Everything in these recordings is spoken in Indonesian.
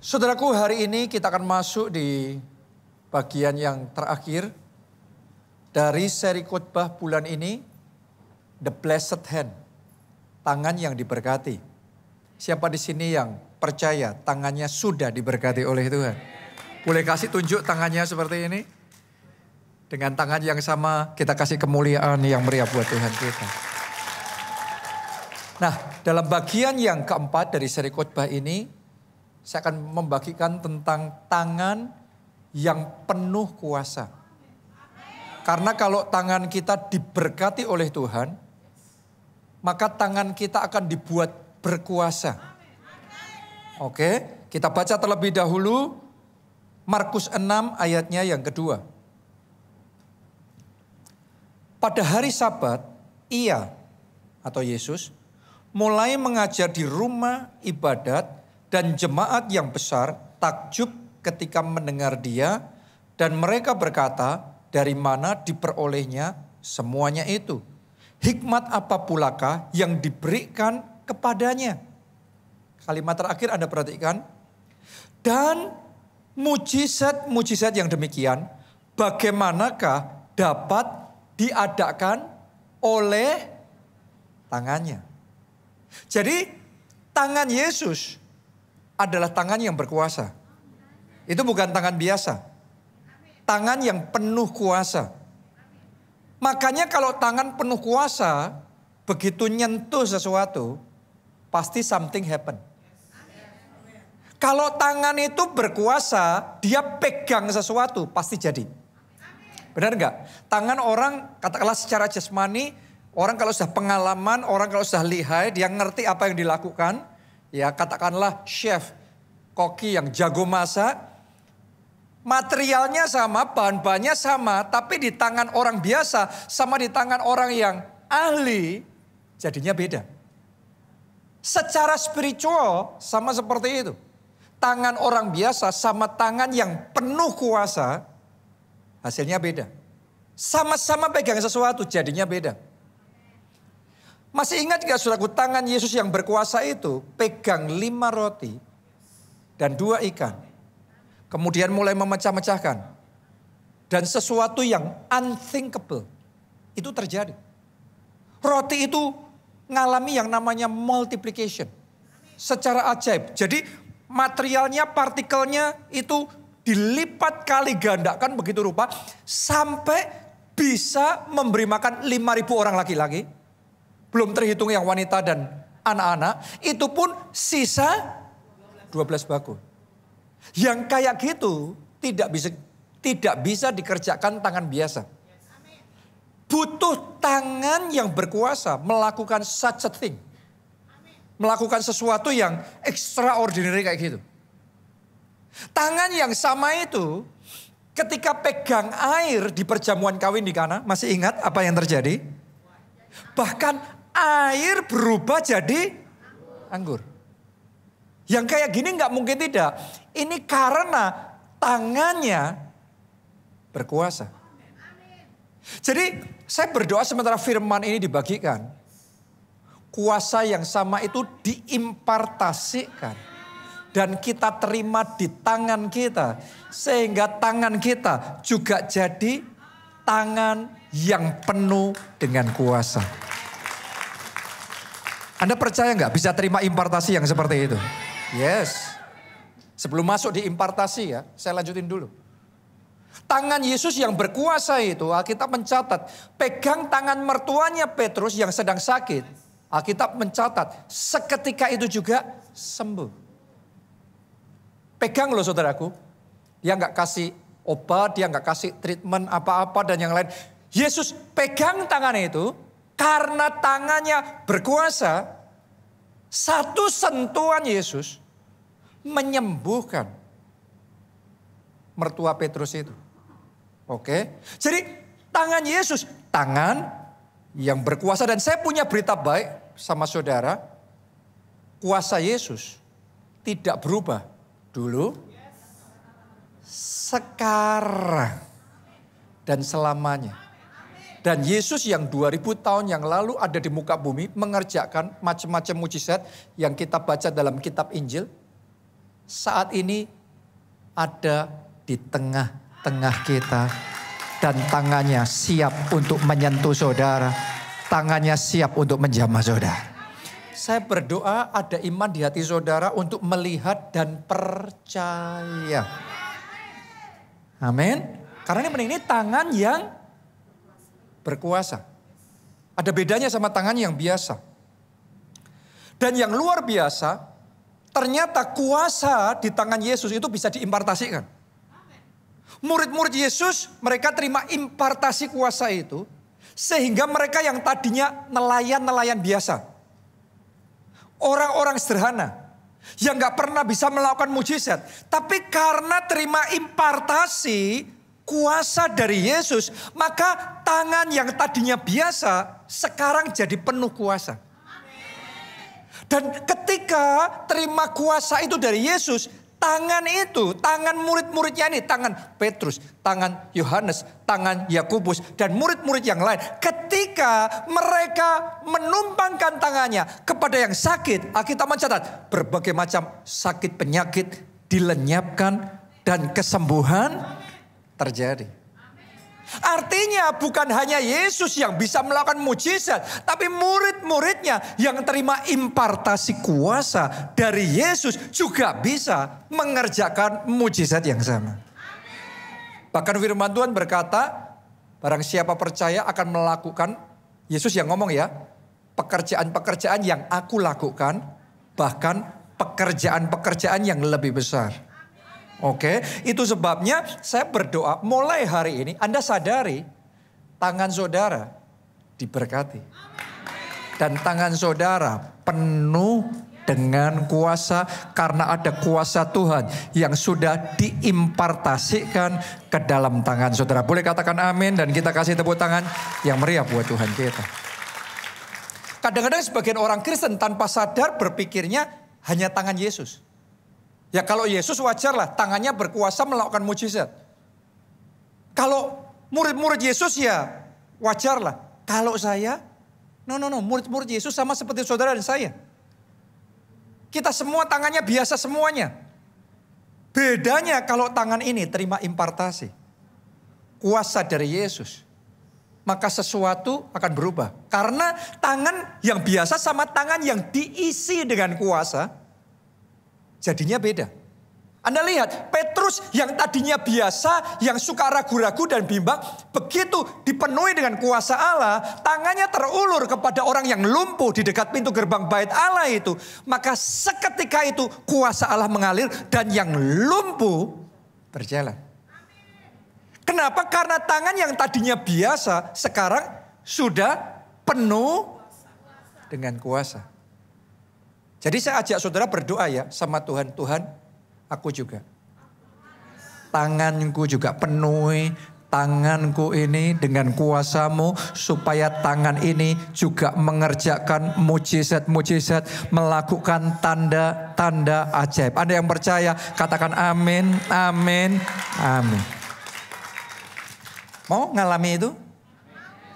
Saudaraku, hari ini kita akan masuk di bagian yang terakhir dari seri khotbah bulan ini, The Blessed Hand, tangan yang diberkati. Siapa di sini yang percaya tangannya sudah diberkati oleh Tuhan? Boleh kasih tunjuk tangannya seperti ini? Dengan tangan yang sama kita kasih kemuliaan yang meriah buat Tuhan kita. Nah, dalam bagian yang keempat dari seri khotbah ini, saya akan membagikan tentang tangan yang penuh kuasa. Karena kalau tangan kita diberkati oleh Tuhan, maka tangan kita akan dibuat berkuasa. Oke, kita baca terlebih dahulu Markus 6 ayatnya yang kedua. Pada hari Sabat, ia atau Yesus mulai mengajar di rumah ibadat, dan jemaat yang besar takjub ketika mendengar dia, dan mereka berkata, dari mana diperolehnya semuanya itu? Hikmat apa pulakah yang diberikan kepadanya? Kalimat terakhir Anda perhatikan. Dan mujizat-mujizat yang demikian, bagaimanakah dapat diadakan oleh tangannya? Jadi tangan Yesus adalah tangan yang berkuasa. Itu bukan tangan biasa. Tangan yang penuh kuasa. Makanya kalau tangan penuh kuasa, begitu nyentuh sesuatu, pasti something happen. Kalau tangan itu berkuasa, dia pegang sesuatu, pasti jadi. Benar enggak? Tangan orang, katakanlah secara jasmani, orang kalau sudah pengalaman, orang kalau sudah lihai, dia ngerti apa yang dilakukan. Ya, katakanlah chef, koki yang jago masak, materialnya sama, bahan-bahannya sama, tapi di tangan orang biasa sama di tangan orang yang ahli, jadinya beda. Secara spiritual sama seperti itu. Tangan orang biasa sama tangan yang penuh kuasa, hasilnya beda. Sama-sama pegang sesuatu, jadinya beda. Masih ingat gak saudaraku, tangan Yesus yang berkuasa itu pegang 5 roti dan 2 ikan. Kemudian mulai memecah-mecahkan. Dan sesuatu yang unthinkable itu terjadi. Roti itu ngalami yang namanya multiplication. Secara ajaib. Jadi materialnya, partikelnya itu dilipat kali gandakan begitu rupa. Sampai bisa memberi makan 5.000 orang laki-laki. Belum terhitung yang wanita dan anak-anak. Itu pun sisa 12 bakul. Yang kayak gitu tidak bisa dikerjakan tangan biasa. Butuh tangan yang berkuasa melakukan such a thing. Melakukan sesuatu yang extraordinary kayak gitu. Tangan yang sama itu ketika pegang air di perjamuan kawin di Kana, masih ingat apa yang terjadi? Bahkan air berubah jadi anggur. Yang kayak gini nggak mungkin tidak. Ini karena tangannya berkuasa. Jadi saya berdoa sementara firman ini dibagikan. Kuasa yang sama itu diimpartasikan. Dan kita terima di tangan kita. Sehingga tangan kita juga jadi tangan yang penuh dengan kuasa. Anda percaya nggak bisa terima impartasi yang seperti itu? Yes. Sebelum masuk di impartasi ya, saya lanjutin dulu. Tangan Yesus yang berkuasa itu, Alkitab mencatat, pegang tangan mertuanya Petrus yang sedang sakit. Alkitab mencatat, seketika itu juga sembuh. Pegang loh saudaraku, dia nggak kasih obat, dia nggak kasih treatment apa-apa dan yang lain. Yesus pegang tangan itu, karena tangannya berkuasa, satu sentuhan Yesus menyembuhkan mertua Petrus itu. Oke, jadi tangan Yesus, tangan yang berkuasa. Dan saya punya berita baik sama saudara, kuasa Yesus tidak berubah dulu, sekarang, dan selamanya. Dan Yesus yang 2000 tahun yang lalu ada di muka bumi mengerjakan macam-macam mujizat yang kita baca dalam kitab Injil. saat ini ada di tengah-tengah kita. Dan tangannya siap untuk menyentuh saudara. Tangannya siap untuk menjamah saudara. Saya berdoa ada iman di hati saudara untuk melihat dan percaya. Amin. Karena ini tangan yang berkuasa. Ada bedanya sama tangan yang biasa. Dan yang luar biasa, ternyata kuasa di tangan Yesus itu bisa diimpartasikan. Murid-murid Yesus, mereka terima impartasi kuasa itu. Sehingga mereka yang tadinya nelayan-nelayan biasa. Orang-orang sederhana. Yang gak pernah bisa melakukan mujizat. Tapi karena terima impartasi kuasa dari Yesus. Maka tangan yang tadinya biasa sekarang jadi penuh kuasa. Dan ketika terima kuasa itu dari Yesus, tangan itu, tangan murid-muridnya ini, tangan Petrus, tangan Yohanes, tangan Yakobus, dan murid-murid yang lain. Ketika mereka menumpangkan tangannya kepada yang sakit, Alkitab mencatat berbagai macam sakit penyakit dilenyapkan dan kesembuhan terjadi. Artinya bukan hanya Yesus yang bisa melakukan mujizat. Tapi murid-muridnya yang terima impartasi kuasa dari Yesus juga bisa mengerjakan mujizat yang sama. Bahkan firman Tuhan berkata, barang siapa percaya akan melakukan, Yesus yang ngomong ya, pekerjaan-pekerjaan yang aku lakukan, bahkan pekerjaan-pekerjaan yang lebih besar. Oke, itu sebabnya saya berdoa mulai hari ini Anda sadari tangan saudara diberkati. Dan tangan saudara penuh dengan kuasa karena ada kuasa Tuhan yang sudah diimpartasikan ke dalam tangan saudara. Boleh katakan amin dan kita kasih tepuk tangan yang meriah buat Tuhan kita. Kadang-kadang sebagian orang Kristen tanpa sadar berpikirnya hanya tangan Yesus. Ya kalau Yesus wajarlah tangannya berkuasa melakukan mujizat. Kalau murid-murid Yesus ya wajarlah. Kalau saya, no, murid-murid Yesus sama seperti saudara dan saya. Kita semua tangannya biasa semuanya. Bedanya kalau tangan ini terima impartasi. Kuasa dari Yesus. Maka sesuatu akan berubah. Karena tangan yang biasa sama tangan yang diisi dengan kuasa. Jadinya beda. Anda lihat Petrus yang tadinya biasa, yang suka ragu-ragu dan bimbang. Begitu dipenuhi dengan kuasa Allah, tangannya terulur kepada orang yang lumpuh di dekat pintu gerbang bait Allah itu. Maka seketika itu kuasa Allah mengalir dan yang lumpuh berjalan. Kenapa? Karena tangan yang tadinya biasa sekarang sudah penuh dengan kuasa. Jadi saya ajak saudara berdoa ya sama Tuhan. Tuhan, aku juga. Tanganku juga penuhi tanganku ini dengan kuasa-Mu. Supaya tangan ini juga mengerjakan mujizat-mujizat. Melakukan tanda-tanda ajaib. Anda yang percaya katakan amin, amin, amin. Mau ngalami itu?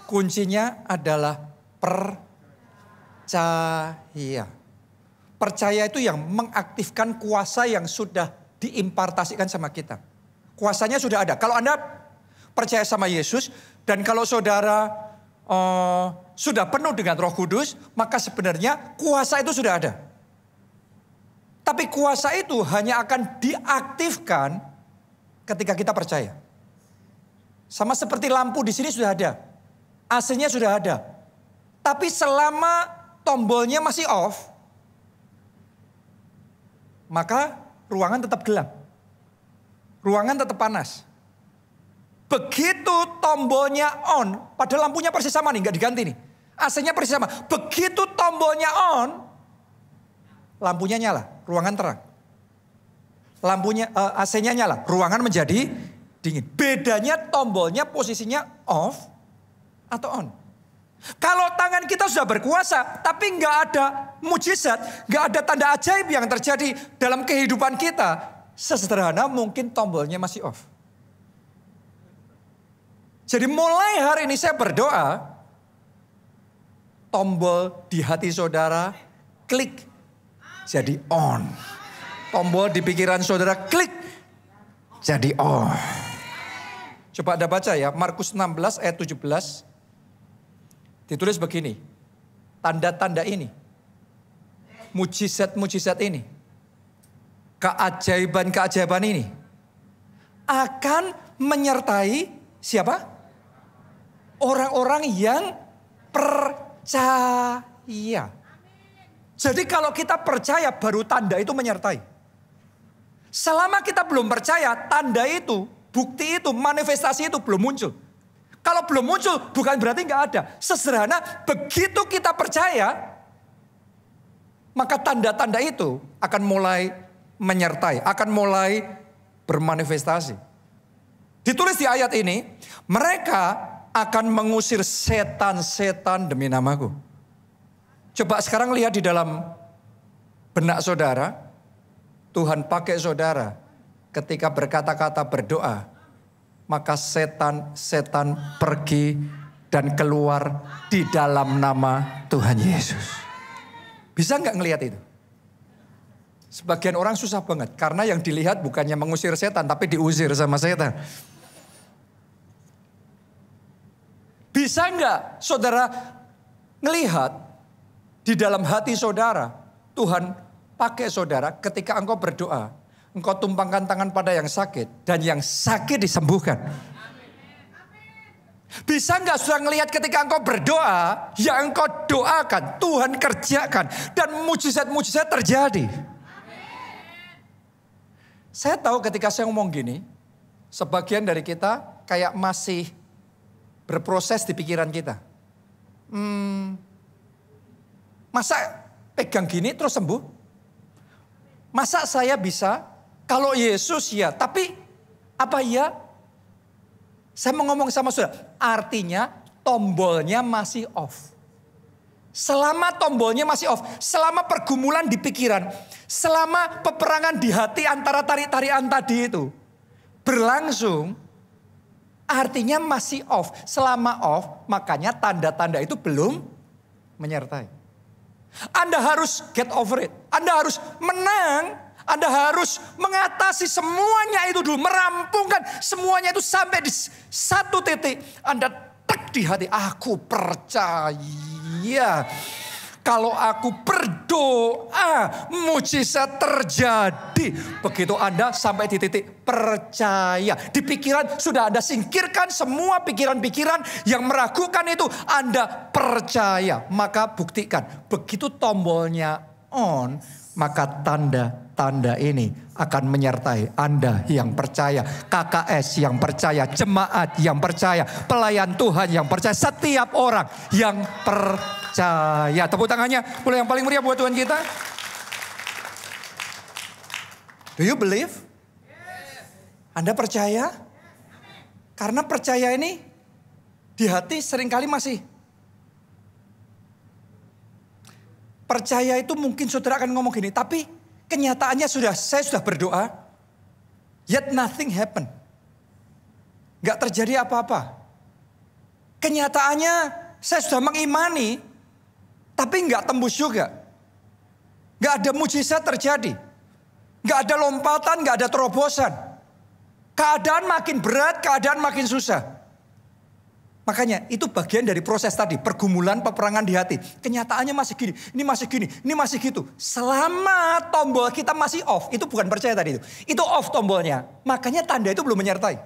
Kuncinya adalah percaya. Percaya itu yang mengaktifkan kuasa yang sudah diimpartasikan sama kita. Kuasanya sudah ada. Kalau Anda percaya sama Yesus dan kalau saudara sudah penuh dengan Roh Kudus, maka sebenarnya kuasa itu sudah ada. Tapi kuasa itu hanya akan diaktifkan ketika kita percaya. Sama seperti lampu di sini sudah ada. AC-nya sudah ada. Tapi selama tombolnya masih off, maka ruangan tetap gelap. Ruangan tetap panas. Begitu tombolnya on, padahal lampunya persis sama nih, nggak diganti nih. AC-nya persis sama. Begitu tombolnya on, lampunya nyala, ruangan terang. Lampunya AC-nya nyala, ruangan menjadi dingin. Bedanya tombolnya posisinya off atau on. Kalau tangan kita sudah berkuasa, tapi nggak ada mujizat, nggak ada tanda ajaib yang terjadi dalam kehidupan kita, sesederhana mungkin tombolnya masih off. Jadi mulai hari ini saya berdoa, tombol di hati saudara klik jadi on. Tombol di pikiran saudara klik. Jadi Coba Anda baca ya, Markus 16 ayat 17. Ditulis begini. Tanda-tanda ini. Mujizat-mujizat ini. Keajaiban-keajaiban ini. Akan menyertai siapa? Orang-orang yang percaya. Jadi kalau kita percaya baru tanda itu menyertai. Selama kita belum percaya, tanda itu, bukti itu, manifestasi itu belum muncul. Kalau belum muncul bukan berarti nggak ada. Sesederhana begitu kita percaya, maka tanda-tanda itu akan mulai menyertai, akan mulai bermanifestasi. Ditulis di ayat ini, mereka akan mengusir setan-setan demi namaku. Coba sekarang lihat di dalam benak saudara, Tuhan pakai saudara ketika berkata-kata berdoa, maka setan-setan pergi dan keluar di dalam nama Tuhan Yesus. Bisa nggak ngelihat itu? Sebagian orang susah banget karena yang dilihat bukannya mengusir setan tapi diusir sama setan. Bisa nggak saudara ngelihat di dalam hati saudara, Tuhan pakai saudara ketika engkau berdoa. Engkau tumpangkan tangan pada yang sakit dan yang sakit disembuhkan. Bisa nggak saudara ngelihat ketika engkau berdoa, yang engkau doakan, Tuhan kerjakan. Dan mujizat-mujizat terjadi. Saya tahu ketika saya ngomong gini, sebagian dari kita kayak masih berproses di pikiran kita. Masa pegang gini terus sembuh? Masa saya bisa? Kalau Yesus ya, tapi apa ya? Saya mau ngomong sama saudara, artinya tombolnya masih off. Selama tombolnya masih off, selama pergumulan di pikiran, selama peperangan di hati antara tarik-tarian tadi itu berlangsung, artinya masih off. Selama off, makanya tanda-tanda itu belum menyertai. Anda harus get over it. Anda harus menang. Anda harus mengatasi semuanya itu dulu. Merampungkan semuanya itu sampai di satu titik. Anda tek di hati. Aku percaya. Kalau aku berdoa, mujizat terjadi. Begitu Anda sampai di titik percaya. Di pikiran sudah Anda singkirkan semua pikiran-pikiran yang meragukan itu. Anda percaya. Maka buktikan. Begitu tombolnya on, maka tanda-tanda ini akan menyertai Anda yang percaya. KKS yang percaya, jemaat yang percaya, pelayan Tuhan yang percaya, setiap orang yang percaya. Tepuk tangannya boleh yang paling meriah buat Tuhan kita. Do you believe? Anda percaya? Karena percaya ini di hati seringkali masih. Percaya itu mungkin saudara akan ngomong gini, tapi kenyataannya saya sudah berdoa, yet nothing happen. Gak terjadi apa-apa. Kenyataannya saya sudah mengimani, tapi gak tembus juga. Gak ada mujizat terjadi. Gak ada lompatan, gak ada terobosan. Keadaan makin berat, keadaan makin susah. Makanya itu bagian dari proses tadi, pergumulan, peperangan di hati. Kenyataannya masih gini, ini masih gini, ini masih gitu. Selama tombol kita masih off, itu bukan percaya tadi itu. Itu off tombolnya, makanya tanda itu belum menyertai.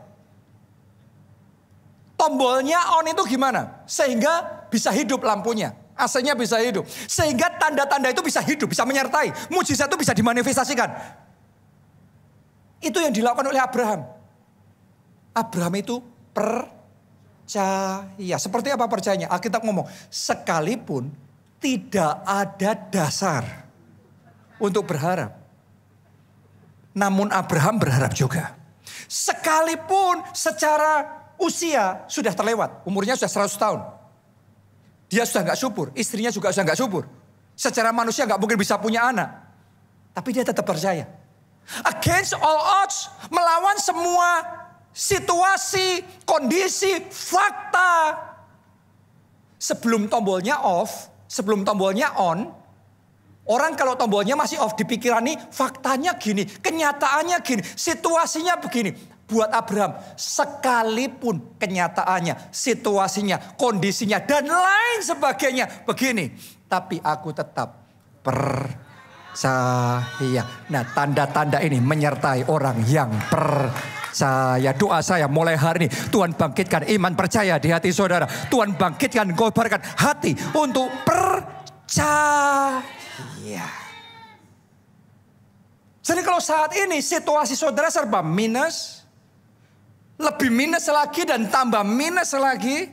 Tombolnya on itu gimana? Sehingga bisa hidup lampunya, AC-nya bisa hidup. Sehingga tanda-tanda itu bisa hidup, bisa menyertai. Mujizat itu bisa dimanifestasikan. Itu yang dilakukan oleh Abraham. Abraham itu percaya. Seperti apa percayanya? Alkitab ngomong, sekalipun tidak ada dasar untuk berharap. Namun Abraham berharap juga. Sekalipun secara usia sudah terlewat. Umurnya sudah 100 tahun. Dia sudah gak subur. Istrinya juga sudah gak subur. Secara manusia gak mungkin bisa punya anak. Tapi dia tetap percaya. Against all odds. Melawan semua situasi, kondisi, fakta. Sebelum tombolnya off, sebelum tombolnya on, Orang kalau tombolnya masih off di pikiran nih, faktanya gini, kenyataannya gini, situasinya begini. Buat Abraham, sekalipun kenyataannya, situasinya, kondisinya, dan lain sebagainya begini. Tapi aku tetap percaya. Nah, tanda-tanda ini menyertai orang yang percaya. Doa saya mulai hari ini, Tuhan bangkitkan iman percaya di hati saudara. Tuhan bangkitkan, gobarkan hati untuk percaya. Jadi kalau saat ini situasi saudara serba minus, lebih minus lagi dan tambah minus lagi.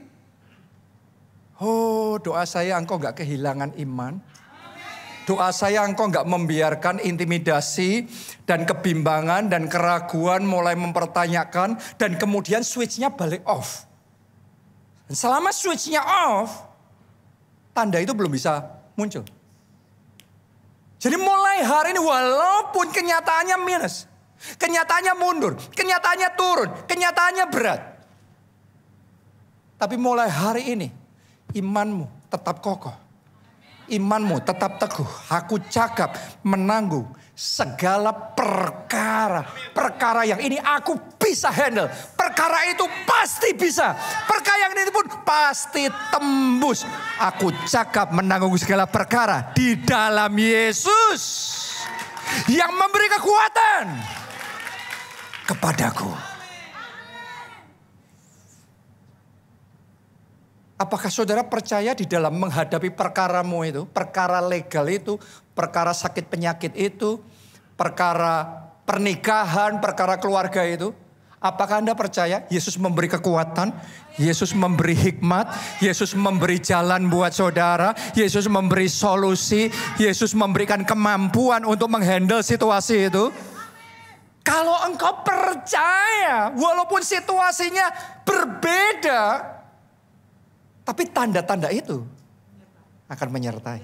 Oh, doa saya engkau gak kehilangan iman. Doa saya engkau gak membiarkan intimidasi dan kebimbangan dan keraguan mulai mempertanyakan. Dan kemudian switchnya balik off. Dan selama switchnya off, tanda itu belum bisa muncul. Jadi mulai hari ini walaupun kenyataannya minus, kenyataannya mundur, kenyataannya turun, kenyataannya berat. Tapi mulai hari ini imanmu tetap kokoh. Imanmu tetap teguh. Aku cakap menanggung segala perkara. Perkara yang ini aku bisa handle. Perkara itu pasti bisa. Perkara yang ini pun pasti tembus. Aku cakap menanggung segala perkara di dalam Yesus yang memberi kekuatan kepadaku. Apakah saudara percaya di dalam menghadapi perkaramu itu, perkara legal itu, perkara sakit penyakit itu, perkara pernikahan, perkara keluarga itu? Apakah Anda percaya Yesus memberi kekuatan, Yesus memberi hikmat, Yesus memberi jalan buat saudara, Yesus memberi solusi, Yesus memberikan kemampuan untuk menghandle situasi itu? Kalau engkau percaya, walaupun situasinya berbeda, tapi tanda-tanda itu akan menyertai.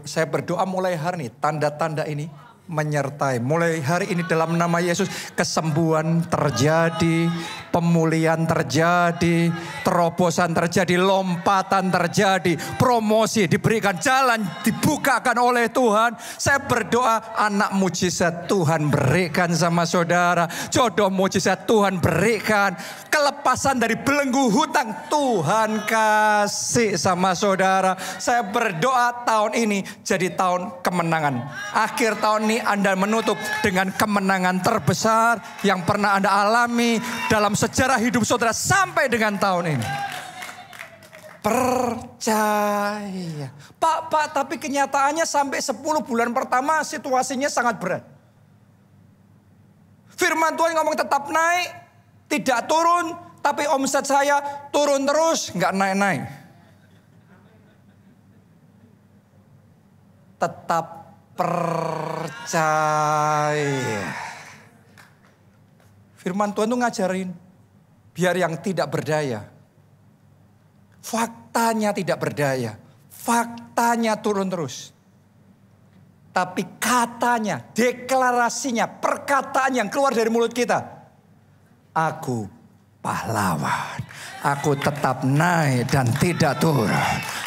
Saya berdoa mulai hari ini, tanda-tanda ini menyertai. Mulai hari ini dalam nama Yesus, kesembuhan terjadi, pemulihan terjadi, terobosan terjadi, lompatan terjadi, promosi diberikan, jalan dibukakan oleh Tuhan. Saya berdoa anak mujizat Tuhan berikan sama saudara, jodoh mujizat Tuhan berikan, kelepasan dari belenggu hutang Tuhan kasih sama saudara. Saya berdoa tahun ini jadi tahun kemenangan. Akhir tahun ini Anda menutup dengan kemenangan terbesar yang pernah Anda alami dalam sejarah hidup saudara sampai dengan tahun ini. Percaya. Pak, tapi kenyataannya sampai 10 bulan pertama situasinya sangat berat. Firman Tuhan ngomong tetap naik, tidak turun, tapi omset saya turun terus, nggak naik-naik. Tetap percaya. Firman Tuhan itu ngajarin, biar yang tidak berdaya, faktanya tidak berdaya, faktanya turun terus. Tapi katanya, deklarasinya, perkataan yang keluar dari mulut kita, aku pahlawan, aku tetap naik dan tidak turun.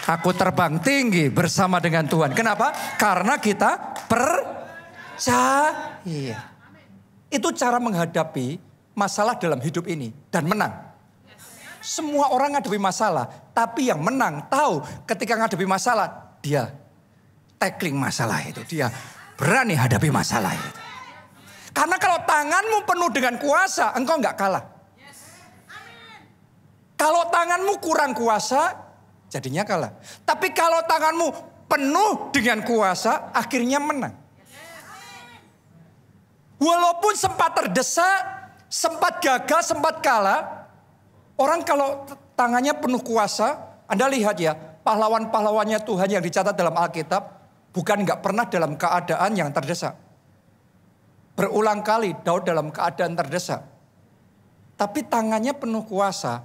Aku terbang tinggi bersama dengan Tuhan. Kenapa? Karena kita percaya. Itu cara menghadapi masalah dalam hidup ini dan menang. Semua orang menghadapi masalah, tapi yang menang tahu ketika menghadapi masalah dia tackling masalah itu, dia berani hadapi masalah itu. Karena kalau tanganmu penuh dengan kuasa, engkau nggak kalah. Kalau tanganmu kurang kuasa, jadinya kalah. Tapi kalau tanganmu penuh dengan kuasa, akhirnya menang. Walaupun sempat terdesak, sempat gagal, sempat kalah. Orang kalau tangannya penuh kuasa, Anda lihat ya, pahlawan-pahlawannya Tuhan yang dicatat dalam Alkitab, bukan nggak pernah dalam keadaan yang terdesak. Berulang kali Daud dalam keadaan terdesak. Tapi tangannya penuh kuasa,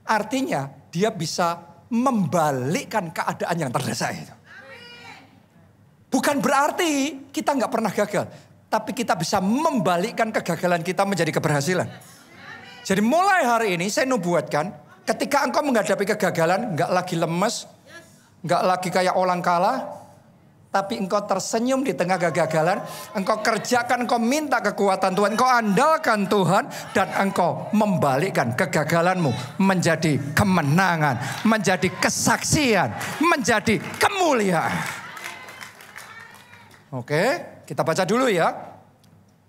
artinya dia bisa membalikkan keadaan yang terdesak itu. Bukan berarti kita nggak pernah gagal, tapi kita bisa membalikkan kegagalan kita menjadi keberhasilan. Jadi mulai hari ini saya nubuatkan, ketika engkau menghadapi kegagalan, nggak lagi lemes, nggak lagi kayak orang kalah, Tapi engkau tersenyum di tengah kegagalan. Engkau kerjakan, engkau minta kekuatan Tuhan. Engkau andalkan Tuhan. Dan engkau membalikkan kegagalanmu menjadi kemenangan. Menjadi kesaksian. Menjadi kemuliaan. Oke, kita baca dulu ya.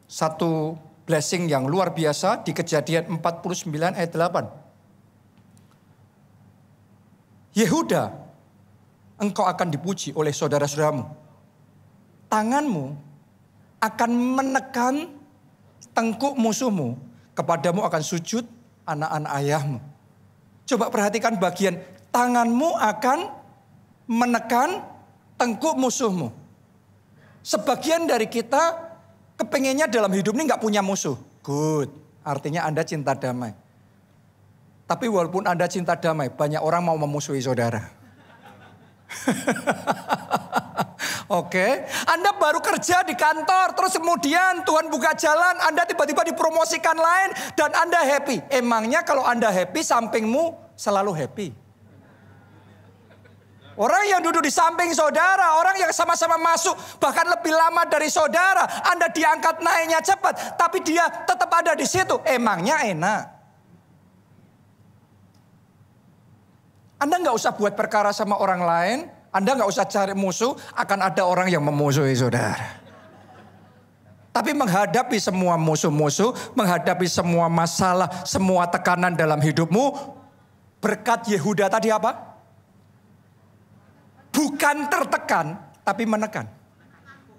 Satu blessing yang luar biasa di Kejadian 49 ayat 8. Yehuda, engkau akan dipuji oleh saudara-saudaramu. Tanganmu akan menekan tengkuk musuhmu. Kepadamu akan sujud anak-anak ayahmu. Coba perhatikan bagian tanganmu akan menekan tengkuk musuhmu. Sebagian dari kita kepengennya dalam hidup ini gak punya musuh. Good, artinya Anda cinta damai. Tapi walaupun Anda cinta damai, banyak orang mau memusuhi saudara. Oke, Anda baru kerja di kantor, terus kemudian Tuhan buka jalan, Anda tiba-tiba dipromosikan lain dan Anda happy. Emangnya kalau Anda happy, sampingmu selalu happy? Orang yang duduk di samping saudara, orang yang sama-sama masuk bahkan lebih lama dari saudara, Anda diangkat naiknya cepat, tapi dia tetap ada di situ. Emangnya enak? Anda nggak usah buat perkara sama orang lain. Anda nggak usah cari musuh. Akan ada orang yang memusuhi saudara. Tapi menghadapi semua musuh-musuh. Menghadapi semua masalah. Semua tekanan dalam hidupmu. Berkat Yehuda tadi apa? Bukan tertekan. Tapi menekan.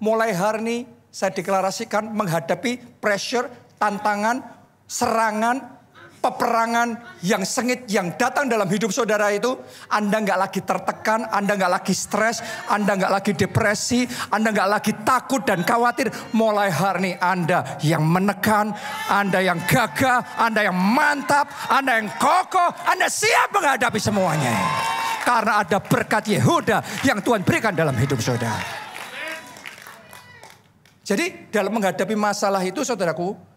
Mulai hari ini saya deklarasikan. Menghadapi pressure, tantangan, serangan, peperangan yang sengit yang datang dalam hidup saudara itu, Anda nggak lagi tertekan, Anda nggak lagi stres, Anda nggak lagi depresi, Anda nggak lagi takut dan khawatir. Mulai hari ini Anda yang menekan, Anda yang gagah, Anda yang mantap, Anda yang kokoh, Anda siap menghadapi semuanya. Karena ada berkat Yehuda yang Tuhan berikan dalam hidup saudara. Jadi dalam menghadapi masalah itu saudaraku,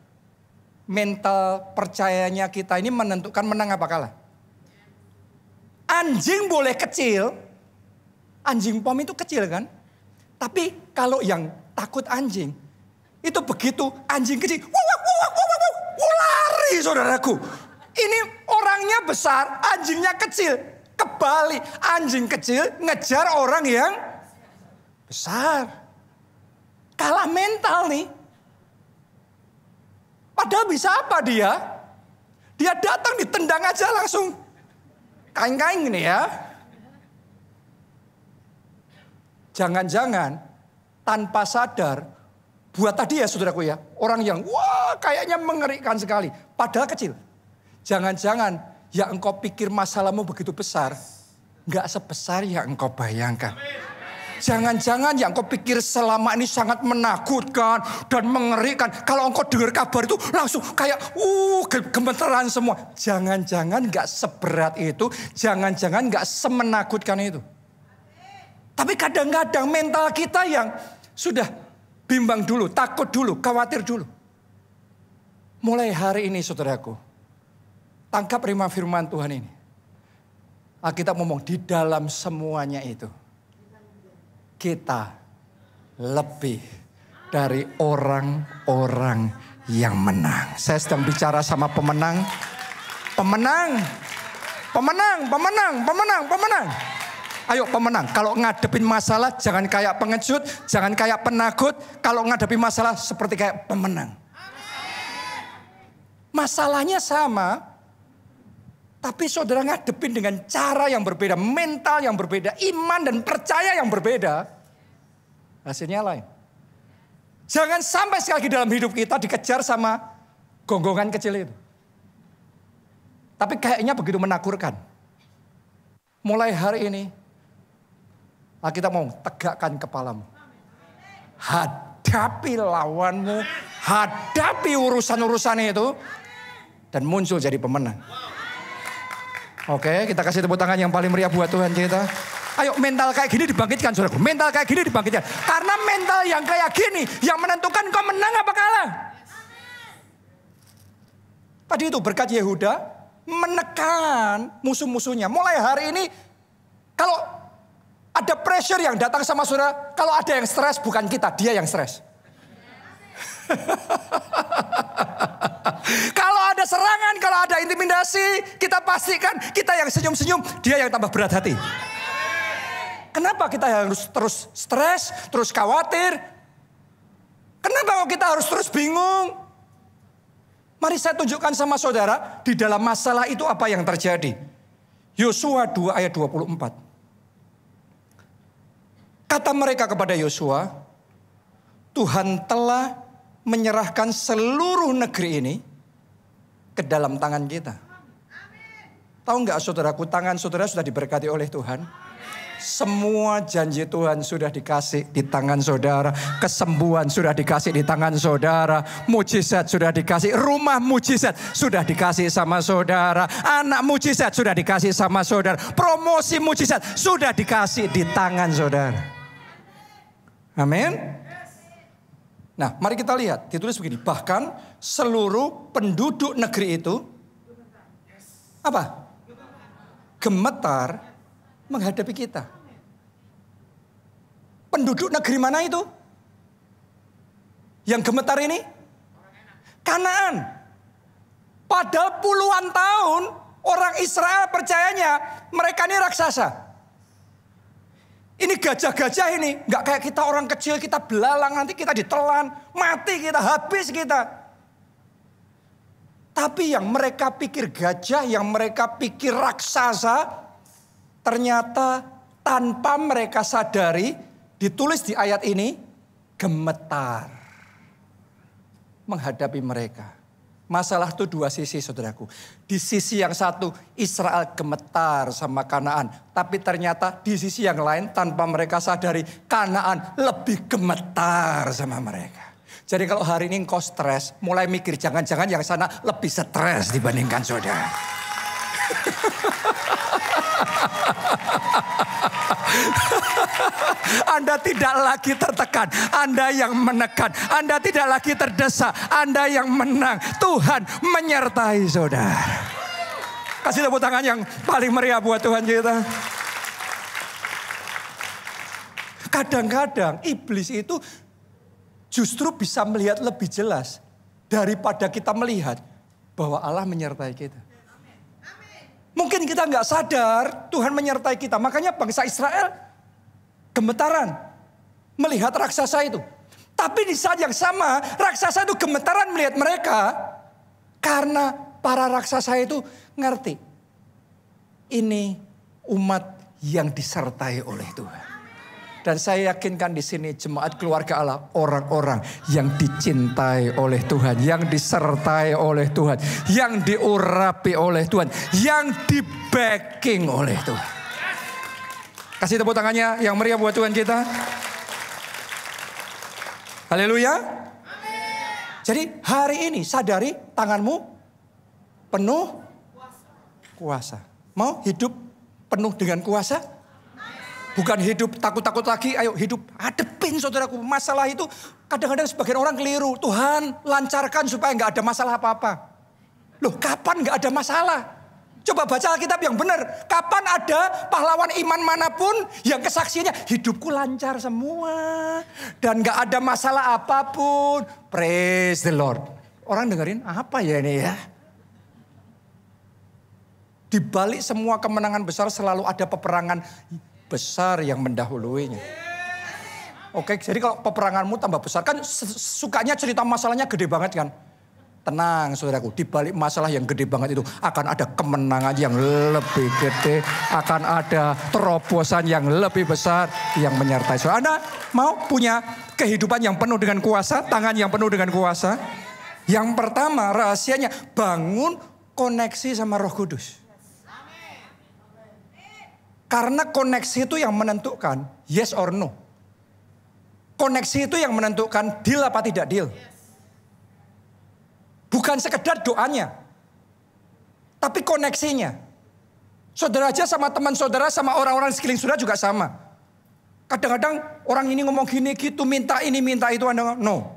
mental percayanya kita ini menentukan menang apa kalah. Anjing boleh kecil. Anjing pom itu kecil kan. Tapi kalau yang takut anjing. Itu begitu anjing kecil. Lari saudaraku. Ini orangnya besar. Anjingnya kecil. Kebalik. Anjing kecil ngejar orang yang besar. Kalah mental nih. Padahal bisa apa dia? Dia datang ditendang aja langsung. Kain-kain ini ya. Jangan-jangan tanpa sadar. Buat tadi ya saudaraku ya. Orang yang wah kayaknya mengerikan sekali. Padahal kecil. Jangan-jangan yang engkau pikir masalahmu begitu besar. Gak sebesar yang engkau bayangkan. Jangan-jangan yang kau pikir selama ini sangat menakutkan dan mengerikan. Kalau engkau dengar kabar itu langsung kayak gemeteran semua. Jangan-jangan gak seberat itu. Jangan-jangan gak semenakutkan itu. Tapi kadang-kadang mental kita yang sudah bimbang dulu, takut dulu, khawatir dulu. Mulai hari ini saudaraku, tangkap firman Tuhan ini. Alkitab ngomong di dalam semuanya itu. Kita lebih dari orang-orang yang menang. Saya sedang bicara sama pemenang. Pemenang. Ayo pemenang. Kalau ngadepin masalah jangan kayak pengecut. Jangan kayak penakut. Kalau ngadepin masalah seperti kayak pemenang. Masalahnya sama. Tapi saudara ngadepin dengan cara yang berbeda, mental yang berbeda, iman dan percaya yang berbeda. Hasilnya lain. Jangan sampai sekali lagi dalam hidup kita dikejar sama gonggongan kecil itu. Tapi kayaknya begitu menakutkan. Mulai hari ini, kita mau tegakkan kepalamu. Hadapi lawanmu, hadapi urusan-urusan itu, dan muncul jadi pemenang. Oke, kita kasih tepuk tangan yang paling meriah buat Tuhan kita. Ayo mental kayak gini dibangkitkan saudaraku. Mental kayak gini dibangkitkan. Karena mental yang kayak gini yang menentukan kau menang apa kalah. Tadi itu berkat Yehuda menekan musuh-musuhnya. Mulai hari ini kalau Ada pressure yang datang sama saudara. Kalau ada yang stres bukan kita, dia yang stres. Kalau ada serangan, kalau ada intimidasi, kita pastikan kita yang senyum-senyum, dia yang tambah berat hati. Kenapa kita harus terus stres, terus khawatir? Kenapa kita harus terus bingung? Mari saya tunjukkan sama saudara, di dalam masalah itu apa yang terjadi. Yosua 2 ayat 24. Kata mereka kepada Yosua, Tuhan telah menyerahkan seluruh negeri ini ke dalam tangan kita. Tahu nggak saudaraku, tangan saudara sudah diberkati oleh Tuhan. Semua janji Tuhan sudah dikasih di tangan saudara. Kesembuhan sudah dikasih di tangan saudara. Mujizat sudah dikasih. Rumah mujizat sudah dikasih sama saudara. Anak mujizat sudah dikasih sama saudara. Promosi mujizat sudah dikasih di tangan saudara. Amin. Nah, mari kita lihat. Ditulis begini. Bahkan seluruh penduduk negeri itu apa? Gemetar menghadapi kita. Penduduk negeri mana itu? Yang gemetar ini? Kanaan. Padahal puluhan tahun orang Israel percayanya mereka ini raksasa. Ini gajah-gajah ini, nggak kayak kita orang kecil, kita belalang, nanti kita ditelan, mati kita, habis kita. Tapi yang mereka pikir gajah, yang mereka pikir raksasa, ternyata tanpa mereka sadari, ditulis di ayat ini, gemetar menghadapi mereka. Masalah itu dua sisi saudaraku. Di sisi yang satu Israel gemetar sama Kanaan. Tapi ternyata di sisi yang lain tanpa mereka sadari Kanaan lebih gemetar sama mereka. Jadi kalau hari ini engkau stres, mulai mikir jangan-jangan yang sana lebih stres dibandingkan saudara. Anda tidak lagi tertekan, Anda yang menekan, Anda tidak lagi terdesak, Anda yang menang. Tuhan menyertai saudara. Kasih tepuk tangan yang paling meriah buat Tuhan kita. Kadang-kadang iblis itu justru bisa melihat lebih jelas daripada kita melihat bahwa Allah menyertai kita. Mungkin kita nggak sadar Tuhan menyertai kita. Makanya bangsa Israel gemetaran melihat raksasa itu. Tapi di saat yang sama raksasa itu gemetaran melihat mereka. Karena para raksasa itu ngerti. Ini umat yang disertai oleh Tuhan. Dan saya yakinkan di sini jemaat keluarga Allah orang-orang yang dicintai oleh Tuhan, yang disertai oleh Tuhan, yang diurapi oleh Tuhan, yang di-backing oleh Tuhan. Kasih tepuk tangannya yang meriah buat Tuhan kita. Haleluya. Jadi hari ini sadari tanganmu penuh kuasa. Mau hidup penuh dengan kuasa? Bukan hidup takut-takut lagi, ayo hidup hadepin saudaraku. Masalah itu kadang-kadang sebagian orang keliru. Tuhan lancarkan supaya gak ada masalah apa-apa. Loh kapan gak ada masalah? Coba baca Alkitab yang benar. Kapan ada pahlawan iman manapun yang kesaksiannya hidupku lancar semua. Dan gak ada masalah apapun. Praise the Lord. Orang dengerin apa ya ini ya? Di balik semua kemenangan besar selalu ada peperangan besar yang mendahuluinya. Oke, jadi kalau peperanganmu tambah besar kan sukanya cerita masalahnya gede banget kan. Tenang saudaraku, di balik masalah yang gede banget itu akan ada kemenangan yang lebih gede, akan ada terobosan yang lebih besar yang menyertai saudara. Anda mau punya kehidupan yang penuh dengan kuasa, tangan yang penuh dengan kuasa? Yang pertama rahasianya bangun koneksi sama Roh Kudus. Karena koneksi itu yang menentukan yes or no. Koneksi itu yang menentukan deal apa tidak deal. Bukan sekedar doanya. Tapi koneksinya. Saudara aja sama teman saudara, sama orang-orang di sekeliling saudara juga sama. Kadang-kadang orang ini ngomong gini gitu, minta ini minta itu. Anda no.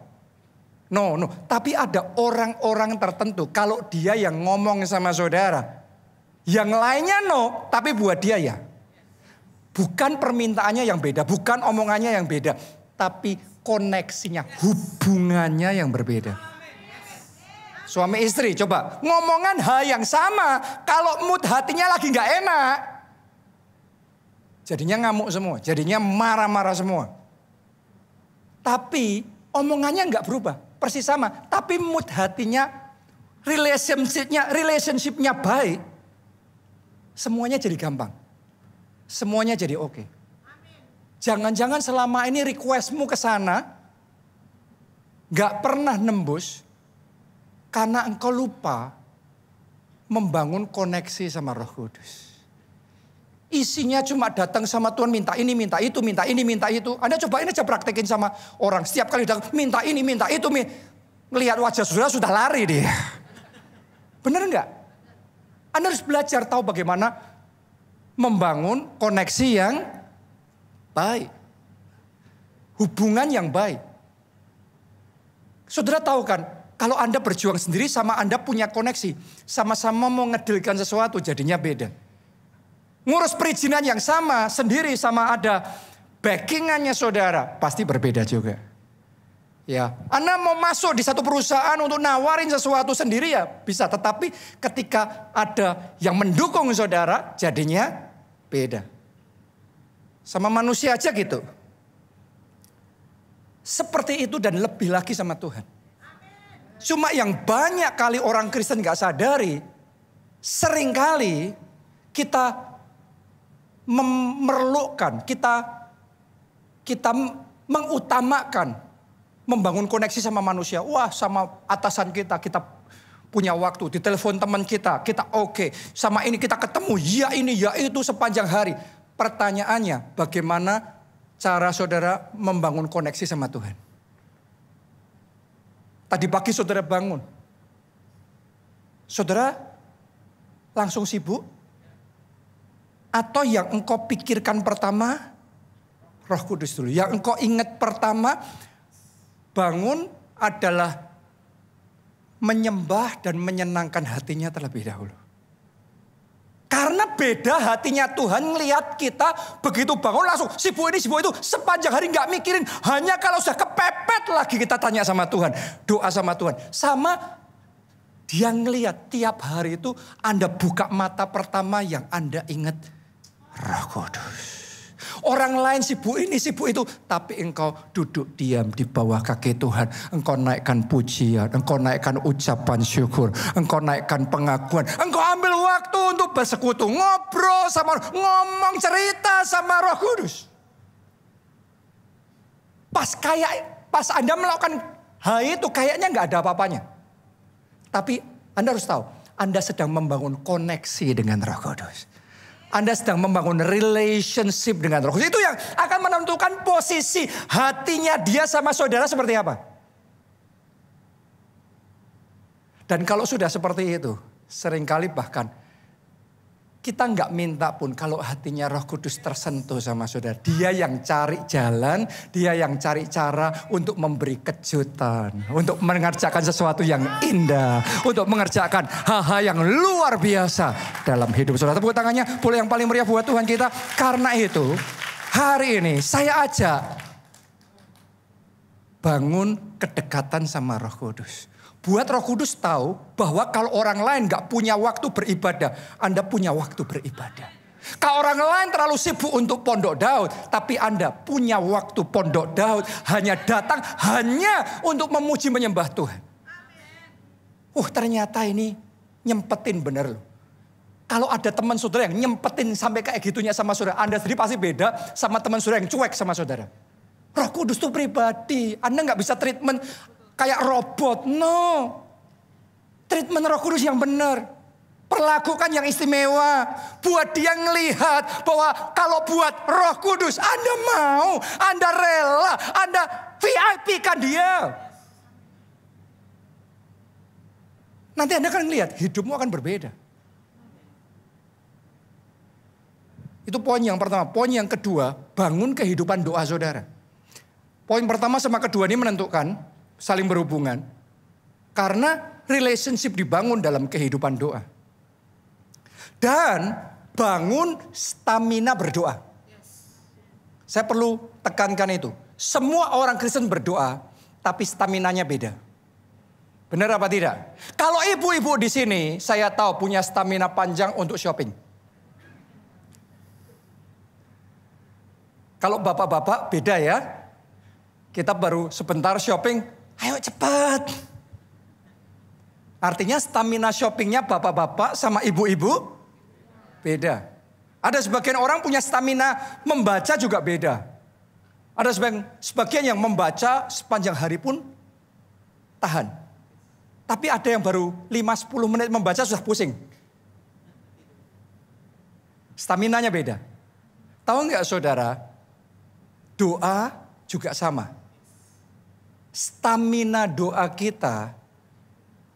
Tapi ada orang-orang tertentu. Kalau dia yang ngomong sama saudara. Yang lainnya no, tapi buat dia ya. Bukan permintaannya yang beda, bukan omongannya yang beda. Tapi koneksinya, hubungannya yang berbeda. Suami istri coba ngomongan hal yang sama. Kalau mood hatinya lagi gak enak. Jadinya ngamuk semua, jadinya marah-marah semua. Tapi omongannya gak berubah, persis sama. Tapi mood hatinya, relationshipnya baik. Semuanya jadi gampang. Semuanya jadi oke. Jangan-jangan selama ini requestmu ke sana gak pernah nembus. Karena engkau lupa membangun koneksi sama Roh Kudus. Isinya cuma datang sama Tuhan minta ini, minta itu, minta ini, minta itu. Anda cobain aja praktekin sama orang. Setiap kali datang minta ini, minta itu. Melihat wajah saudara sudah lari dia. Benar enggak? Anda harus belajar tahu bagaimana membangun koneksi yang baik. Hubungan yang baik. Saudara tahu kan? Kalau Anda berjuang sendiri sama Anda punya koneksi. Sama-sama mau ngedilkan sesuatu jadinya beda. Ngurus perizinan yang sama sendiri sama ada backingannya saudara. Pasti berbeda juga. Ya, Anda mau masuk di satu perusahaan untuk nawarin sesuatu sendiri ya bisa. Tetapi ketika ada yang mendukung saudara jadinya beda. Sama manusia aja gitu. Seperti itu dan lebih lagi sama Tuhan. Cuma yang banyak kali orang Kristen gak sadari, seringkali kita memerlukan, kita mengutamakan membangun koneksi sama manusia. Wah, sama atasan kita punya waktu, ditelepon teman kita oke. Sama ini kita ketemu, ya ini ya itu sepanjang hari. Pertanyaannya, bagaimana cara saudara membangun koneksi sama Tuhan? Tadi pagi saudara bangun. Saudara langsung sibuk? Atau yang engkau pikirkan pertama, Roh Kudus dulu. Yang engkau ingat pertama, bangun adalah menyembah dan menyenangkan hatinya terlebih dahulu. Karena beda hatinya Tuhan ngelihat kita begitu bangun langsung sibuk ini sibuk itu. Sepanjang hari gak mikirin. Hanya kalau sudah kepepet lagi kita tanya sama Tuhan. Doa sama Tuhan. Sama dia ngelihat tiap hari itu Anda buka mata pertama yang Anda ingat Roh Kudus. Orang lain sibuk ini sibuk itu. Tapi engkau duduk diam di bawah kaki Tuhan. Engkau naikkan pujian. Engkau naikkan ucapan syukur. Engkau naikkan pengakuan. Engkau ambil waktu untuk bersekutu. Ngobrol sama, ngomong cerita sama Roh Kudus. Pas Anda melakukan hal itu kayaknya gak ada apa-apanya. Tapi Anda harus tahu. Anda sedang membangun koneksi dengan Roh Kudus. Anda sedang membangun relationship dengan Roh Kudus. Itu yang akan menentukan posisi hatinya dia sama saudara seperti apa. Dan kalau sudah seperti itu, seringkali bahkan kita nggak minta pun kalau hatinya Roh Kudus tersentuh sama saudara. Dia yang cari jalan, dia yang cari cara untuk memberi kejutan. Untuk mengerjakan sesuatu yang indah. Untuk mengerjakan hal-hal yang luar biasa dalam hidup saudara. Tepuk tangannya boleh yang paling meriah buat Tuhan kita. Karena itu hari ini saya ajak bangun kedekatan sama Roh Kudus. Buat Roh Kudus tahu bahwa kalau orang lain gak punya waktu beribadah, Anda punya waktu beribadah. Kalau orang lain terlalu sibuk untuk Pondok Daud, tapi Anda punya waktu Pondok Daud hanya datang hanya untuk memuji menyembah Tuhan. Ternyata ini nyempetin bener loh. Kalau ada teman saudara yang nyempetin sampai kayak gitunya sama saudara, Anda sendiri pasti beda sama teman saudara yang cuek sama saudara. Roh Kudus itu pribadi, Anda gak bisa treatment kayak robot, no. Treatment Roh Kudus yang benar. Perlakukan yang istimewa. Buat dia ngelihat bahwa kalau buat Roh Kudus Anda mau, Anda rela, Anda VIP kan dia. Nanti Anda akan lihat hidupmu akan berbeda. Itu poin yang pertama. Poin yang kedua, bangun kehidupan doa saudara. Poin pertama sama kedua ini menentukan saling berhubungan. Karena relationship dibangun dalam kehidupan doa. Dan bangun stamina berdoa. Saya perlu tekankan itu. Semua orang Kristen berdoa, tapi staminanya beda. Benar apa tidak? Kalau ibu-ibu di sini, saya tahu punya stamina panjang untuk shopping. Kalau bapak-bapak beda ya. Kita baru sebentar shopping, ayo cepat. Artinya stamina shoppingnya bapak-bapak sama ibu-ibu beda. Ada sebagian orang punya stamina membaca juga beda. Ada sebagian yang membaca sepanjang hari pun tahan. Tapi ada yang baru 5-10 menit membaca sudah pusing. Staminanya beda. Tahu nggak saudara? Doa juga sama. Stamina doa kita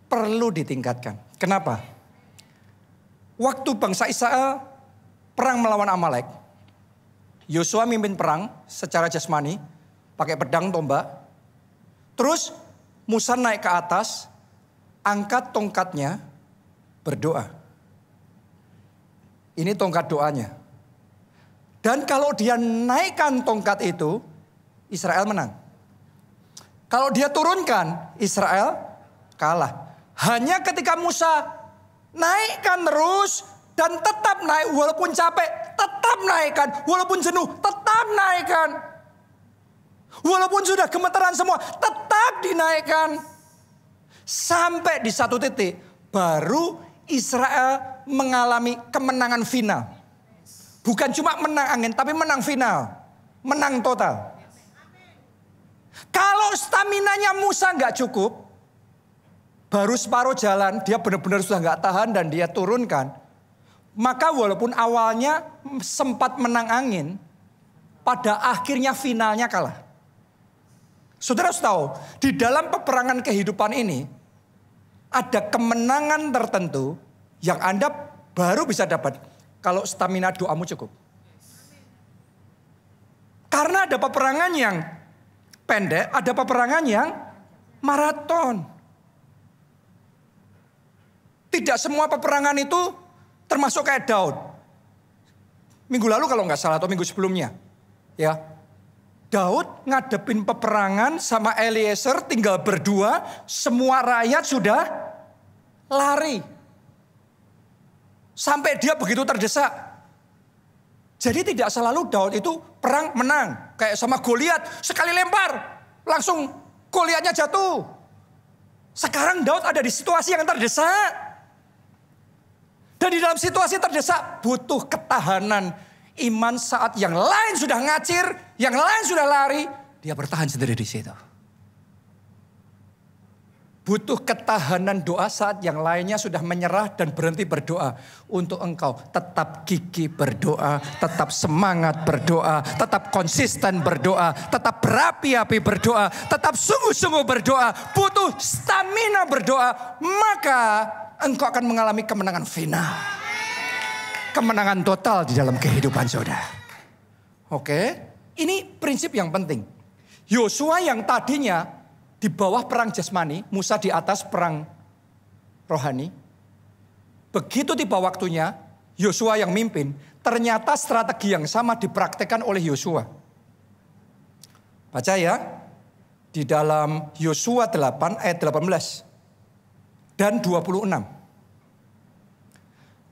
perlu ditingkatkan. Kenapa? Waktu bangsa Israel perang melawan Amalek, Yosua mimpin perang secara jasmani, pakai pedang tombak. Terus Musa naik ke atas, angkat tongkatnya, berdoa. Ini tongkat doanya. Dan kalau dia naikkan tongkat itu, Israel menang. Kalau dia turunkan, Israel kalah. Hanya ketika Musa naikkan terus dan tetap naik walaupun capek, tetap naikkan. Walaupun jenuh, tetap naikkan. Walaupun sudah gemeteran semua, tetap dinaikkan. Sampai di satu titik baru Israel mengalami kemenangan final. Bukan cuma menang angin, tapi menang final. Menang total. Kalau staminanya Musa nggak cukup, baru separuh jalan dia benar-benar sudah nggak tahan dan dia turunkan. Maka walaupun awalnya sempat menang angin, pada akhirnya finalnya kalah. Saudara harus tahu, di dalam peperangan kehidupan ini, ada kemenangan tertentu yang Anda baru bisa dapat kalau stamina doamu cukup. Karena ada peperangan yang pendek, ada peperangan yang maraton. Tidak semua peperangan itu termasuk kayak Daud. Minggu lalu kalau nggak salah atau minggu sebelumnya. Ya, Daud ngadepin peperangan sama Eliezer tinggal berdua. Semua rakyat sudah lari. Sampai dia begitu terdesak. Jadi tidak selalu Daud itu perang menang. Kayak sama Goliat, sekali lempar langsung Goliatnya jatuh. Sekarang Daud ada di situasi yang terdesak. Dan di dalam situasi terdesak butuh ketahanan iman saat yang lain sudah ngacir, yang lain sudah lari, dia bertahan sendiri di situ. Butuh ketahanan doa saat yang lainnya sudah menyerah dan berhenti berdoa. Untuk engkau tetap gigih berdoa, tetap semangat berdoa, tetap konsisten berdoa, tetap berapi-api berdoa, tetap sungguh-sungguh berdoa. Butuh stamina berdoa, maka engkau akan mengalami kemenangan final. Kemenangan total di dalam kehidupan saudara. Oke, ini prinsip yang penting. Yosua yang tadinya di bawah perang jasmani, Musa di atas perang rohani. Begitu tiba waktunya, Yosua yang mimpin, ternyata strategi yang sama dipraktekkan oleh Yosua. Baca ya, di dalam Yosua 8 ayat 18 dan 26.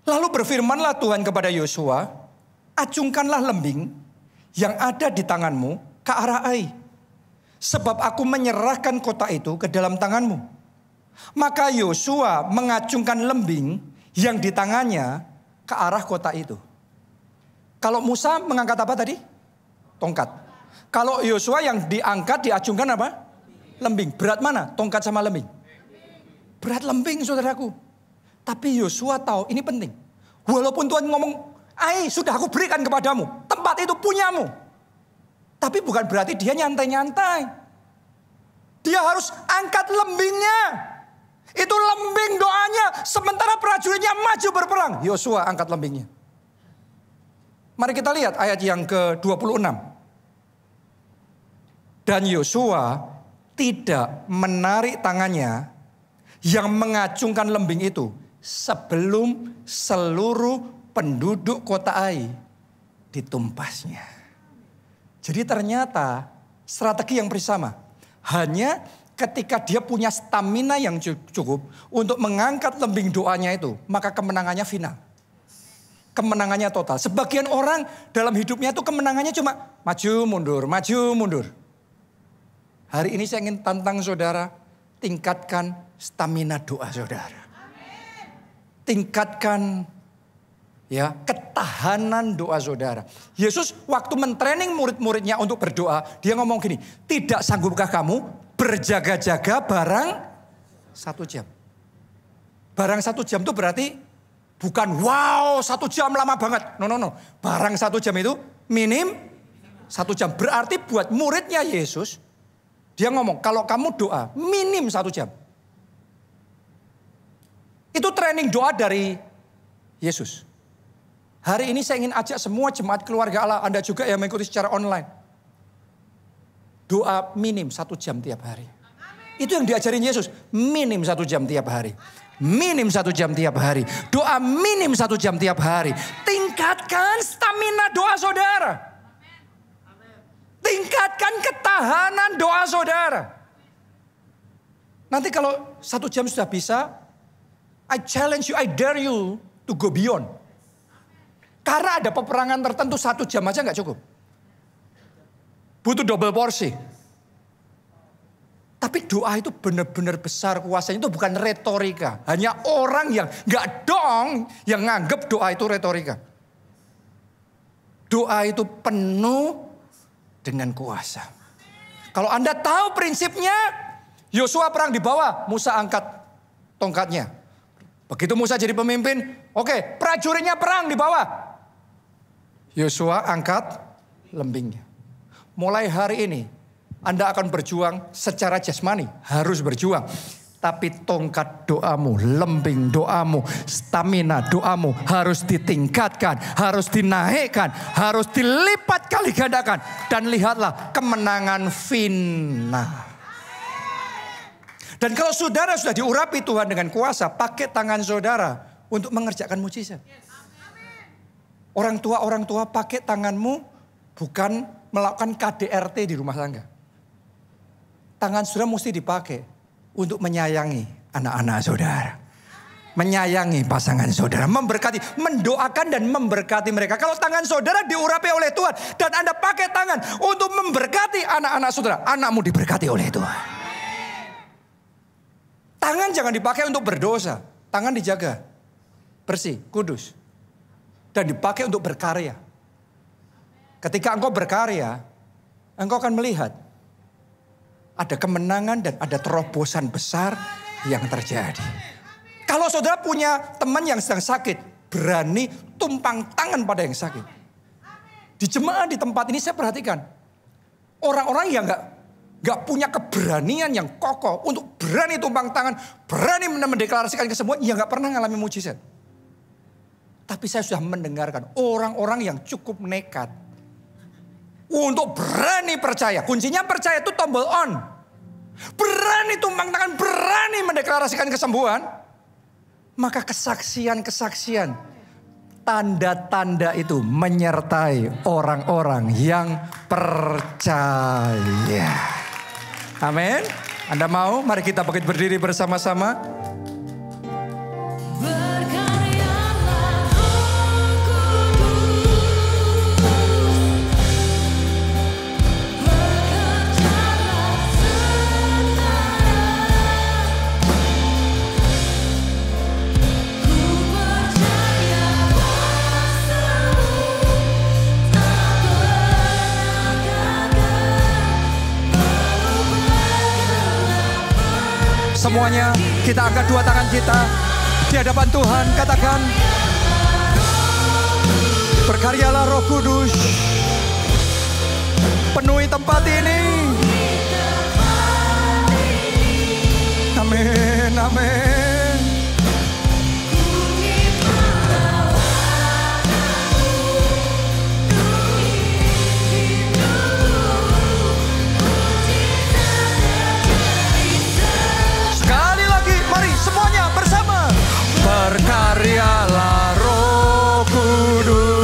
Lalu berfirmanlah Tuhan kepada Yosua, acungkanlah lembing yang ada di tanganmu ke arah Ai. Sebab aku menyerahkan kota itu ke dalam tanganmu. Maka Yosua mengacungkan lembing yang di tangannya ke arah kota itu. Kalau Musa mengangkat apa tadi? Tongkat. Kalau Yosua yang diangkat, diacungkan apa? Lembing. Berat mana? Tongkat sama lembing. Berat lembing saudaraku. Tapi Yosua tahu ini penting. Walaupun Tuhan ngomong, Ai sudah aku berikan kepadamu. Tempat itu punyamu. Tapi bukan berarti dia nyantai-nyantai. Dia harus angkat lembingnya. Itu lembing doanya. Sementara prajuritnya maju berperang. Yosua angkat lembingnya. Mari kita lihat ayat yang ke-26. Dan Yosua tidak menarik tangannya yang mengacungkan lembing itu sebelum seluruh penduduk kota Ai ditumpasnya. Jadi ternyata strategi yang bersama. Hanya ketika dia punya stamina yang cukup untuk mengangkat lembing doanya itu, maka kemenangannya final. Kemenangannya total. Sebagian orang dalam hidupnya itu kemenangannya cuma maju mundur, maju mundur. Hari ini saya ingin tantang saudara, tingkatkan stamina doa saudara. Tingkatkan ya ketahanan doa saudara. Yesus waktu mentraining murid-muridnya untuk berdoa, dia ngomong gini, tidak sanggupkah kamu berjaga-jaga barang 1 jam. Barang 1 jam itu berarti bukan wow 1 jam lama banget. No. Barang 1 jam itu minim 1 jam. Berarti buat muridnya Yesus, dia ngomong kalau kamu doa minim 1 jam. Itu training doa dari Yesus. Hari ini saya ingin ajak semua jemaat keluarga Allah, Anda juga yang mengikuti secara online. Doa minim 1 jam tiap hari. Itu yang diajarin Yesus. Minim 1 jam tiap hari. Minim 1 jam tiap hari. Doa minim 1 jam tiap hari. Tingkatkan stamina doa saudara. Tingkatkan ketahanan doa saudara. Nanti kalau 1 jam sudah bisa, I challenge you, I dare you to go beyond. Karena ada peperangan tertentu 1 jam aja gak cukup. Butuh double porsi. Tapi doa itu benar-benar besar kuasanya, itu bukan retorika. Hanya orang yang gak dong yang nganggep doa itu retorika. Doa itu penuh dengan kuasa. Kalau Anda tahu prinsipnya, Yosua perang di bawah, Musa angkat tongkatnya. Begitu Musa jadi pemimpin, oke, prajuritnya perang di bawah. Yosua angkat lembingnya. Mulai hari ini Anda akan berjuang secara jasmani, harus berjuang. Tapi tongkat doamu, lembing doamu, stamina doamu harus ditingkatkan, harus dinaikkan, harus dilipat kali gandakan. Dan lihatlah kemenangan final. Dan kalau saudara sudah diurapi Tuhan dengan kuasa, pakai tangan saudara untuk mengerjakan mujizat. Orang tua pakai tanganmu bukan melakukan KDRT di rumah tangga. Tangan saudara mesti dipakai untuk menyayangi anak-anak saudara. Menyayangi pasangan saudara, memberkati, mendoakan dan memberkati mereka. Kalau tangan saudara diurapi oleh Tuhan dan Anda pakai tangan untuk memberkati anak-anak saudara, anakmu diberkati oleh Tuhan. Tangan jangan dipakai untuk berdosa. Tangan dijaga. Bersih, kudus. Dan dipakai untuk berkarya. Ketika engkau berkarya, engkau akan melihat. Ada kemenangan dan ada terobosan besar yang terjadi. Kalau saudara punya teman yang sedang sakit, berani tumpang tangan pada yang sakit. Di jemaat di tempat ini saya perhatikan. Orang-orang yang gak punya keberanian yang kokoh untuk berani tumpang tangan, berani mendeklarasikan ke semua, yang gak pernah mengalami mujizat. Tapi saya sudah mendengarkan orang-orang yang cukup nekat untuk berani percaya. Kuncinya percaya itu tombol on. Berani tumpang tangan, berani mendeklarasikan kesembuhan. Maka kesaksian-kesaksian, tanda-tanda itu menyertai orang-orang yang percaya. Amin. Anda mau? Mari kita bangkit berdiri bersama-sama. Semuanya kita angkat 2 tangan kita di hadapan Tuhan. Katakan, berkaryalah Roh Kudus, penuhi tempat ini. Amin, amin. Semuanya bersama. Berkaryalah Roh Kudus,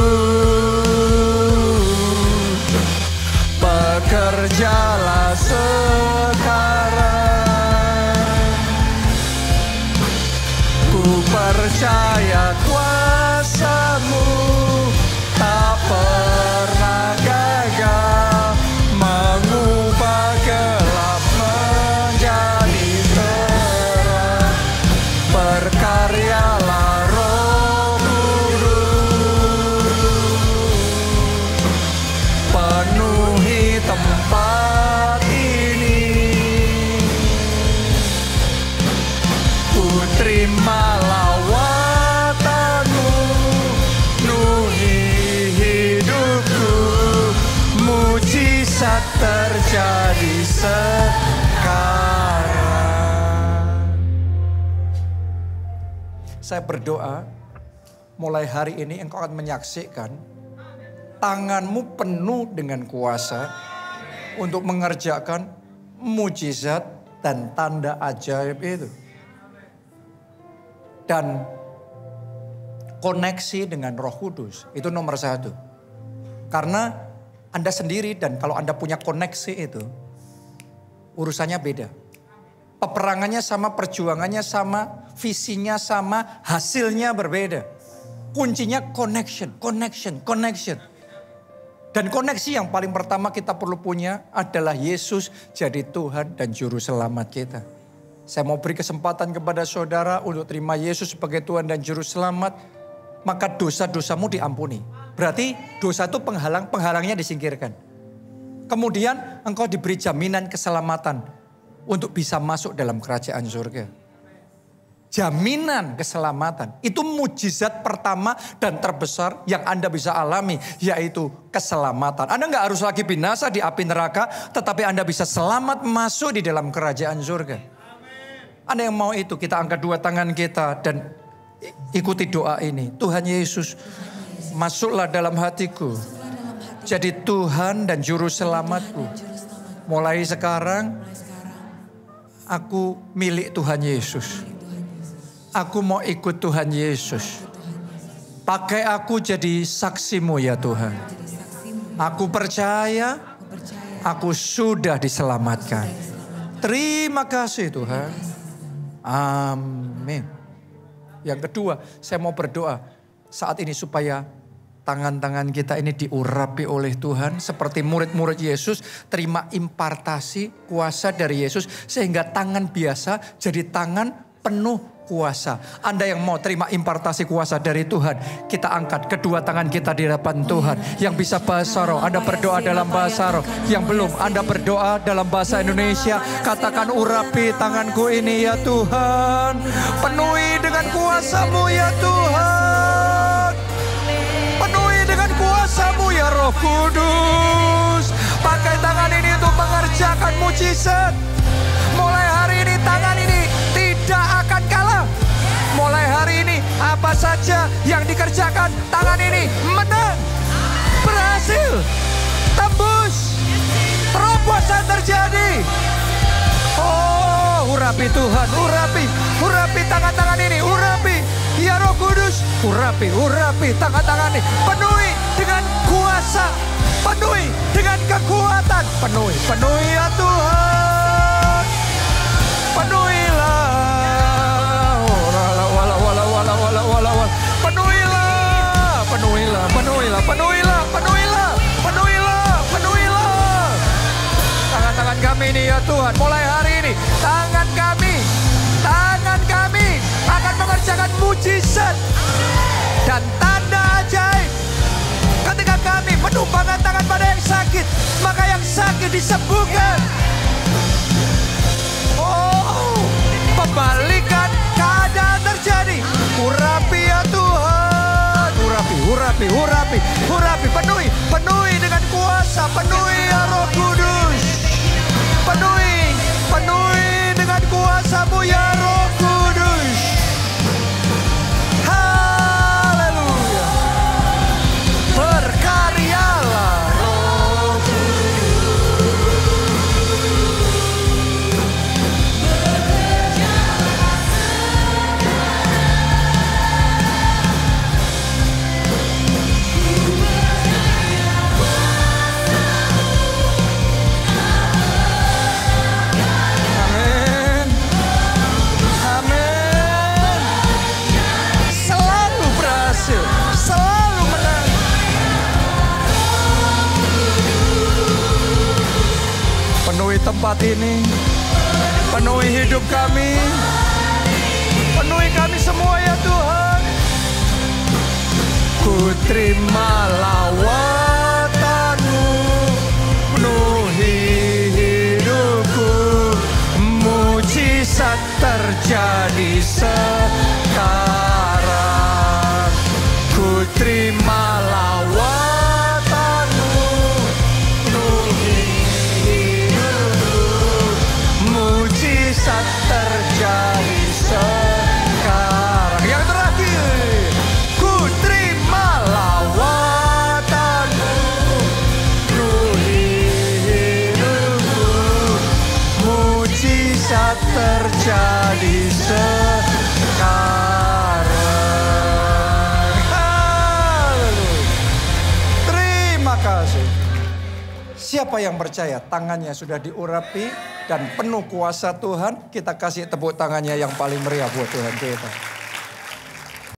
percaya kuasa-Mu tak pernah gagal mengubah gelap menjadi terang. Berkaryalah Roh Kudus, penuhi tempat ini. Ku terima lawatan-Mu, penuhi hidupku, mujizat terjadi sekarang. Saya berdoa, mulai hari ini engkau akan menyaksikan tangan-Mu penuh dengan kuasa untuk mengerjakan mujizat dan tanda ajaib itu. Dan koneksi dengan Roh Kudus itu nomor 1. Karena Anda sendiri dan kalau Anda punya koneksi itu, urusannya beda. Peperangannya sama, perjuangannya sama, visinya sama, hasilnya berbeda. Kuncinya connection. Dan koneksi yang paling pertama kita perlu punya adalah Yesus jadi Tuhan dan Juru Selamat kita. Saya mau beri kesempatan kepada saudara untuk terima Yesus sebagai Tuhan dan Juru Selamat. Maka dosa-dosamu diampuni. Berarti dosa itu penghalangnya disingkirkan. Kemudian engkau diberi jaminan keselamatan untuk bisa masuk dalam kerajaan surga. Jaminan keselamatan. Itu mujizat pertama dan terbesar yang Anda bisa alami. Yaitu keselamatan. Anda gak harus lagi binasa di api neraka. Tetapi Anda bisa selamat masuk di dalam kerajaan surga. Anda yang mau itu, kita angkat dua tangan kita dan ikuti doa ini. Tuhan Yesus, masuklah dalam hatiku. Jadi Tuhan dan Juru Selamatku. Mulai sekarang, aku milik Tuhan Yesus. Aku mau ikut Tuhan Yesus. Pakai aku jadi saksi-Mu ya Tuhan. Aku percaya, aku sudah diselamatkan. Terima kasih Tuhan. Amin. Yang kedua, saya mau berdoa saat ini supaya tangan-tangan kita ini diurapi oleh Tuhan. Seperti murid-murid Yesus terima impartasi kuasa dari Yesus. Sehingga tangan biasa jadi tangan penuh kuasa. Anda yang mau terima impartasi kuasa dari Tuhan, kita angkat kedua tangan kita di hadapan Tuhan. Yang bisa bahasa roh, Anda berdoa dalam bahasa roh. Yang belum, Anda berdoa dalam bahasa Indonesia. Katakan, urapi tanganku ini ya Tuhan. Penuhi dengan kuasa-Mu ya Tuhan. Penuhi dengan kuasa-Mu ya Roh Kudus. Pakai tangan ini untuk mengerjakan mujizat. Mulai hari ini tangan ini tidak akan kalah. Mulai hari ini apa saja yang dikerjakan tangan ini menang, berhasil, tembus, terobosan terjadi. Oh, urapi Tuhan, urapi tangan-tangan ini, urapi ya Roh Kudus, urapi tangan-tangan ini, penuhi dengan kuasa, penuhi dengan kekuatan, penuhi ya Tuhan, penuhilah. Penuhilah. Tangan-tangan kami ini ya Tuhan, mulai hari ini tangan kami akan mengerjakan mujizat dan tanda ajaib. Ketika kami menumpangkan tangan pada yang sakit, maka yang sakit disembuhkan. Oh, pembalikan keadaan terjadi. Urapi ya Tuhan, urapi, penuhi dengan kuasa, penuhi ya Roh Kudus, penuhi dengan kuasa-Mu ya Roh Kudus. Haleluya. Berkaryalah Roh Kudus. tempat ini. Penuhi hidup kami. Penuhi kami semua ya Tuhan. Ku terima lawatan-Mu, penuhi hidupku. Mujizat terjadi sekarang. Ku terima lawatan-Mu, penuhi hidupku. Mujizat terjadi sekarang. Yang terakhir, ku terima lawatan-Mu, penuhi hidupku. Mujizat terjadi sekarang. Haleluya. Terima kasih. Siapa yang percaya tangannya sudah diurapi dan penuh kuasa Tuhan, kita kasih tepuk tangannya yang paling meriah buat Tuhan kita.